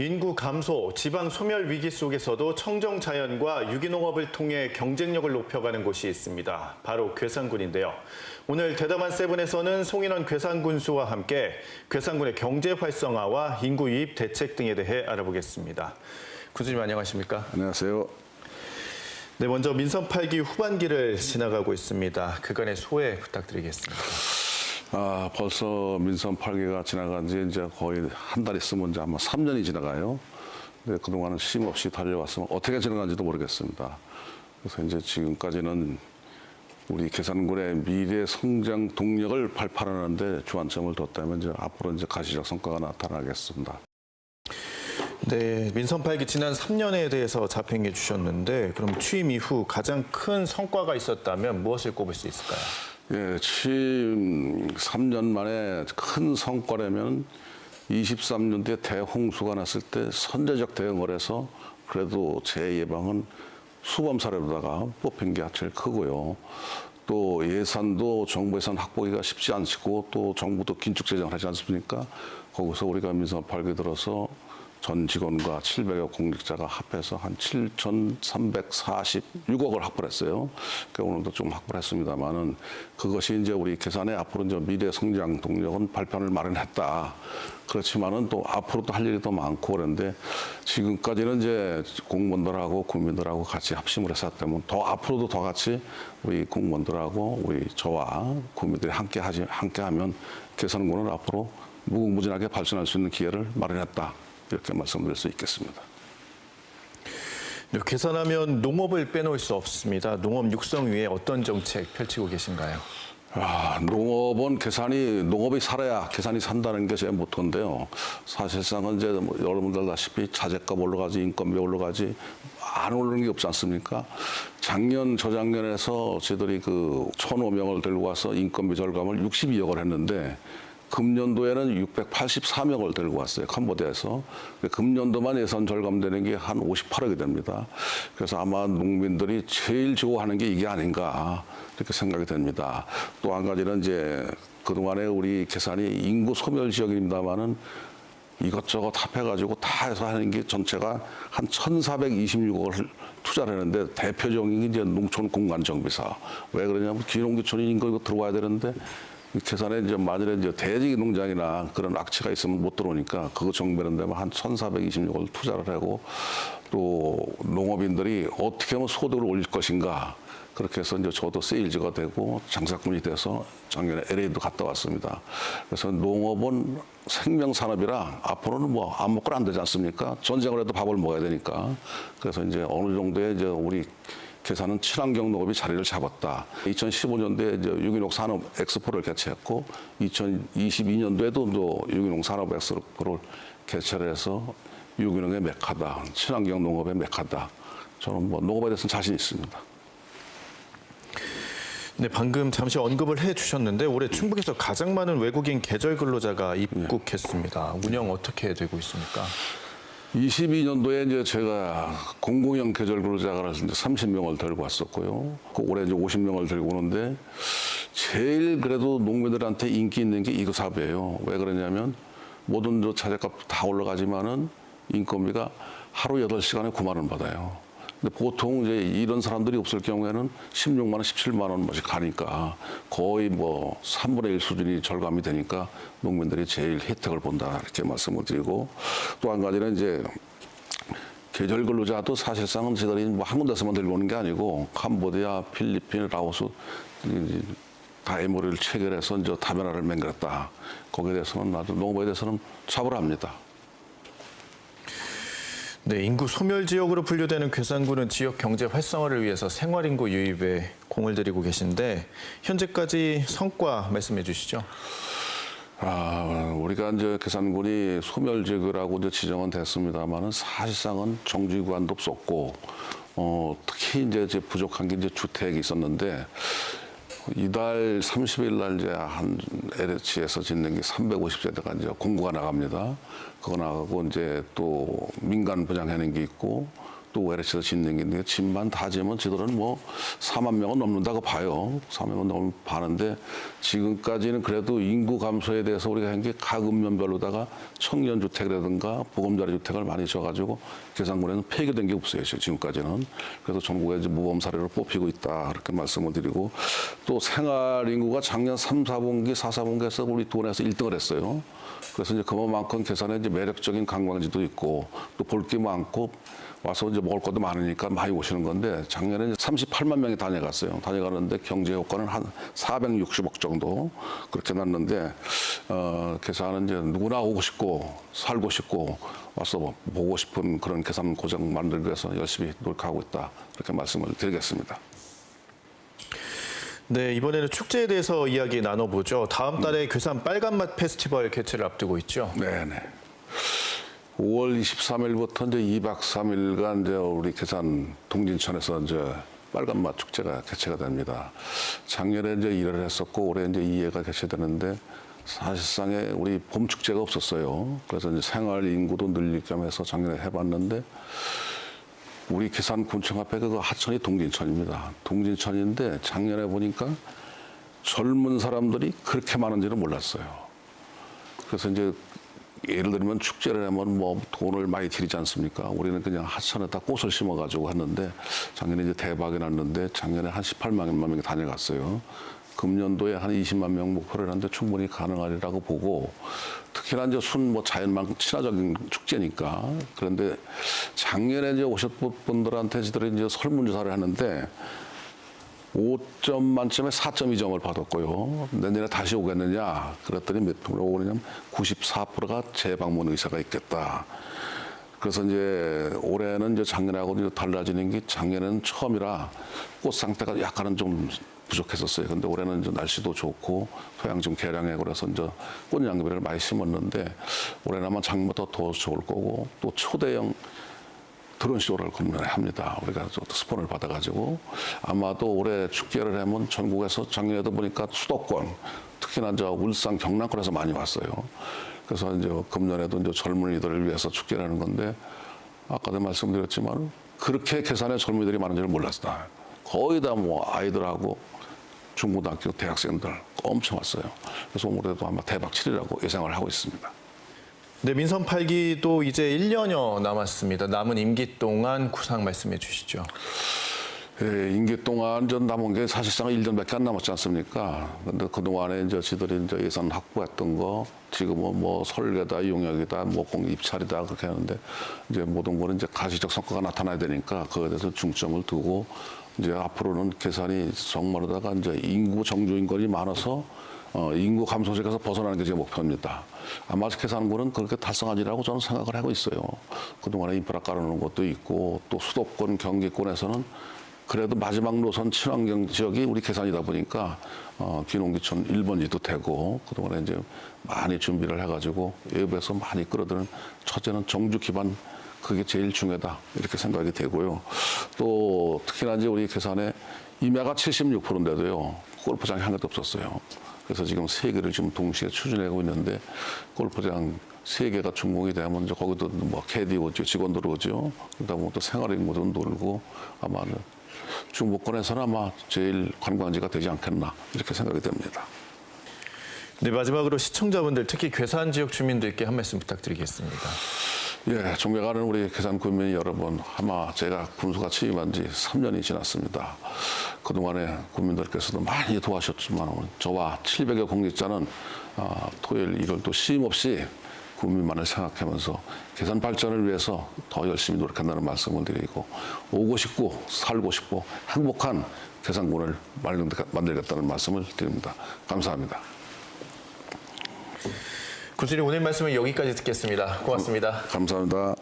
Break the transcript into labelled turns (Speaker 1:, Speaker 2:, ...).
Speaker 1: 인구 감소, 지방 소멸 위기 속에서도 청정 자연과 유기농업을 통해 경쟁력을 높여가는 곳이 있습니다. 바로 괴산군인데요. 오늘 대담한 세븐에서는 송인원 괴산군수와 함께 괴산군의 경제 활성화와 인구 유입 대책 등에 대해 알아보겠습니다. 군수님 안녕하십니까?
Speaker 2: 안녕하세요.
Speaker 1: 네, 먼저 민선 8기 후반기를 지나가고 있습니다. 그간의 소회 부탁드리겠습니다.
Speaker 2: 벌써 민선 8기가 지나간 지 이제 거의 한 달 있으면 이제 아마 3년이 지나가요. 근데 그동안은 쉼 없이 달려왔으면 어떻게 지나간지도 모르겠습니다. 그래서 이제 지금까지는 우리 괴산군의 미래 성장 동력을 발판하는 데 주안점을 뒀다면 이제 앞으로 이제 가시적 성과가 나타나겠습니다.
Speaker 1: 네, 민선 8기 지난 3년에 대해서 자평해 주셨는데 그럼 취임 이후 가장 큰 성과가 있었다면 무엇을 꼽을 수 있을까요?
Speaker 2: 예, 취임 3년 만에 큰 성과라면 23년도에 대홍수가 났을 때 선제적 대응을 해서 그래도 재예방은 수범 사례로다가 뽑힌 게 제일 크고요. 또 예산도 정부 예산 확보하기가 쉽지 않고 또 정부도 긴축 재정을 하지 않습니까? 거기서 우리가 민선 8기 들어서 전 직원과 700여 공직자가 합해서 한 7,346억을 확보를 했어요. 그러니까 오늘도 좀 확보를 했습니다만은 그것이 이제 우리 괴산의 앞으로 이제 미래 성장 동력은 발판을 마련했다. 그렇지만은 또 앞으로도 할 일이 더 많고 그런데 지금까지는 이제 공무원들하고 국민들하고 같이 합심을 했었기 때문에 더 앞으로도 더 같이 우리 공무원들하고 우리 저와 국민들이 함께하면 괴산군은 앞으로 무궁무진하게 발전할 수 있는 기회를 마련했다. 이렇게 말씀드릴 수 있겠습니다.
Speaker 1: 괴산하면 농업을 빼놓을 수 없습니다. 농업 육성위에 어떤 정책 펼치고 계신가요?
Speaker 2: 농업은 농업이 살아야 괴산이 산다는 게 제 모토인데요. 사실상은 이제 여러분들 아시다시피 자재값 올라가지, 인건비 올라가지, 안 오르는 게 없지 않습니까? 작년, 저작년에서 저희들이 1,500명을 들고 와서 인건비 절감을 62억을 했는데 금년도에는 683억을 들고 왔어요. 캄보디아에서. 금년도만 예산 절감되는 게 한 58억이 됩니다. 그래서 아마 농민들이 제일 좋아하는 게 이게 아닌가 이렇게 생각이 됩니다. 또 한 가지는 이제 그동안에 우리 괴산이 인구 소멸 지역입니다만은 이것저것 합해가지고 다 해서 하는 게 전체가 한 1,426억을 투자를 했는데 대표적인 게 이제 농촌 공간 정비사. 왜 그러냐면 귀농귀촌이 이거 들어와야 되는데 괴산에 이제 만일에 이제 대지 농장이나 그런 악취가 있으면 못 들어오니까 그거 정비하는 데만 한 1,426억을 투자를 하고 또 농업인들이 어떻게 하면 소득을 올릴 것인가 그렇게 해서 이제 저도 세일즈가 되고 장사꾼이 돼서 작년에 LA도 갔다 왔습니다. 그래서 농업은 생명산업이라 앞으로는 뭐 안 먹고는 안 되지 않습니까? 전쟁을 해도 밥을 먹어야 되니까. 그래서 이제 어느 정도의 이제 우리 괴산은 친환경 농업이 자리를 잡았다. 2015년도에 이제 유기농 산업 엑스포를 개최했고 2022년도에도 또 유기농 산업 엑스포를 개최를 해서 유기농의 메카다, 친환경 농업의 메카다. 저는 뭐 농업에 대해서는 자신 있습니다.
Speaker 1: 네, 방금 잠시 언급을 해주셨는데 올해 충북에서 가장 많은 외국인 계절 근로자가 입국했습니다. 운영 어떻게 되고 있습니까?
Speaker 2: 22년도에 이제 제가 공공형 계절 근로자가 이제 30명을 들고 왔었고요. 올해 이제 50명을 들고 오는데 제일 그래도 농민들한테 인기 있는 게 이거 사업이에요. 왜 그러냐면 모든 자재값 다 올라가지만은 인건비가 하루 8시간에 9만 원 받아요. 근데 보통 이제 이런 사람들이 없을 경우에는 16만 원, 17만 원씩 가니까 거의 뭐 3분의 1 수준이 절감이 되니까 농민들이 제일 혜택을 본다 이렇게 말씀을 드리고 또 한 가지는 이제 계절 근로자도 사실상은 저희들이 뭐 한 군데서만 들고 오는 게 아니고 캄보디아, 필리핀, 라오스 다 MOU를 체결해서 이제 다변화를 맹글했다. 거기에 대해서는 아주 농업에 대해서는 차별합니다.
Speaker 1: 네, 인구 소멸 지역으로 분류되는 괴산군은 지역 경제 활성화를 위해서 생활인구 유입에 공을 들이고 계신데 현재까지 성과 말씀해 주시죠.
Speaker 2: 우리가 이제 괴산군이 소멸 지역이라고 이제 지정은 됐습니다만은 사실상은 정규기관도 없었고 특히 이제 부족한 게 이제 주택이 있었는데 이달 30일 날 이제 한 LH에서 짓는 게 350세대가 이제 공고가 나갑니다. 그거 나가고 이제 또 민간 분양하는 게 있고 또 LH에서 짓는 게 있는데 집만 다 지으면 저들은 뭐 4만 명은 넘는다고 봐요. 4만 명 넘으면 봐는데 지금까지는 그래도 인구 감소에 대해서 우리가 한 게 각 읍면별로다가 청년주택이라든가 보금자리 주택을 많이 줘가지고 계산군에는 폐기된 게 없어요. 지금까지는. 그래서 전국에 이제 모범 사례로 뽑히고 있다. 그렇게 말씀을 드리고 또 생활 인구가 작년 3, 4분기, 4, 4분기에서 우리 동네에서 1등을 했어요. 그래서 이제 그만큼 계산에 이제 매력적인 관광지도 있고 또 볼 게 많고 와서 이제 먹을 것도 많으니까 많이 오시는 건데 작년에 38만 명이 다녀갔어요. 다녀가는데 경제 효과는 한 460억 정도 그렇게 났는데 계산은 이제 누구나 오고 싶고 살고 싶고 와서 보고 싶은 그런 계산 고장 만들기 위해서 열심히 노력하고 있다. 그렇게 말씀을 드리겠습니다.
Speaker 1: 네, 이번에는 축제에 대해서 이야기 나눠보죠. 다음 달에 괴산 빨간맛 페스티벌 개최를 앞두고 있죠.
Speaker 2: 네네. 5월 23일부터 이제 2박 3일간 이제 우리 괴산 동진천에서 이제 빨간맛 축제가 개최가 됩니다. 작년에 이제 1회를 했었고 올해 이제 2회가 개최되는데 사실상에 우리 봄 축제가 없었어요. 그래서 이제 생활 인구도 늘릴 겸 해서 작년에 해봤는데 우리 괴산 군청 앞에 그 하천이 동진천입니다. 동진천인데 작년에 보니까 젊은 사람들이 그렇게 많은지는 몰랐어요. 그래서 이제 예를 들면 축제를 하면 뭐 돈을 많이 들이지 않습니까? 우리는 그냥 하천에다 꽃을 심어가지고 했는데 작년에 이제 대박이 났는데 작년에 한 18만 명이 다녀갔어요. 금년도에 한 20만 명 목표를 했는데 충분히 가능하리라고 보고 특히나 이제 뭐 자연만 친화적인 축제니까 그런데 작년에 이제 오셨던 분들한테 저희들이 이제 설문조사를 하는데 5점 만점에 4.2점을 받았고요. 내년에 다시 오겠느냐? 그랬더니 몇 프로 오느냐면 94%가 재방문 의사가 있겠다. 그래서 이제 올해는 이제 작년하고 달라지는 게 작년에는 처음이라 꽃 상태가 약간은 좀 부족했었어요. 근데 올해는 이제 날씨도 좋고 토양 좀 개량하고 그래서 이제 꽃 양귀비를 많이 심었는데 올해는 아마 작년보다 더 좋을 거고 또 초대형 드론 쇼를 공연합니다. 우리가 스폰을 받아가지고 아마도 올해 축제를 하면 전국에서 작년에도 보니까 수도권 특히나 저 울산 경남권에서 많이 왔어요. 그래서 이제 금년에도 이제 젊은이들을 위해서 축제를 하는 건데 아까도 말씀드렸지만 그렇게 계산에 젊은이들이 많은 줄 몰랐다. 거의 다 뭐 아이들하고 중고등학교 대학생들 엄청 왔어요. 그래서 올해도 아마 대박 칠이라고 예상을 하고 있습니다.
Speaker 1: 네, 민선 8기도 이제 1년여 남았습니다. 남은 임기 동안 구상 말씀해 주시죠.
Speaker 2: 예, 임기 동안 전 남은 게 사실상 1년밖에 안 남았지 않습니까? 근데 그동안에 이제 저희들이 이제 예산 확보했던 거 지금은 뭐 설계다, 용역이다, 뭐 공기 입찰이다 그렇게 하는데 이제 모든 거는 이제 가시적 성과가 나타나야 되니까 그거에 대해서 중점을 두고 이제 앞으로는 계산이 정말로다가 이제 인구 정조 인口이 많아서 인구 감소세에서 벗어나는 게 제 목표입니다. 아마 계산군은 그렇게 달성하리라고 저는 생각을 하고 있어요. 그동안에 인프라 깔아놓은 것도 있고 또 수도권 경기권에서는 그래도 마지막 노선 친환경 지역이 우리 계산이다 보니까 귀농귀촌 1번지도 되고 그동안에 이제 많이 준비를 해가지고 외부에서 많이 끌어들은 첫째는 정주 기반 그게 제일 중요하다 이렇게 생각이 되고요. 또 특히나 이제 우리 계산에 임야가 76%인데도요 골프장이 한 개도 없었어요. 그래서 지금 3개를 지금 동시에 추진하고 있는데 골프장 3개가 준공이 되면 이제 거기도 뭐 캐디 오죠, 직원들 오죠. 그러다 보면 또 생활인구도 놀고 아마 중부권에서는 아마 제일 관광지가 되지 않겠나 이렇게 생각이 됩니다.
Speaker 1: 네, 마지막으로 시청자분들 특히 괴산 지역 주민들께 한 말씀 부탁드리겠습니다.
Speaker 2: 예, 존경하는 우리 괴산 군민 여러분, 아마 제가 군수가 취임한 지 3년이 지났습니다. 그동안에 국민들께서도 많이 도와주셨지만 저와 700여 공직자는 토요일, 일요일도 쉼 없이 국민만을 생각하면서 괴산 발전을 위해서 더 열심히 노력한다는 말씀을 드리고 오고 싶고 살고 싶고 행복한 괴산군을 만들겠다는 말씀을 드립니다. 감사합니다.
Speaker 1: 군수님 오늘 말씀은 여기까지 듣겠습니다. 고맙습니다.
Speaker 2: 감사합니다.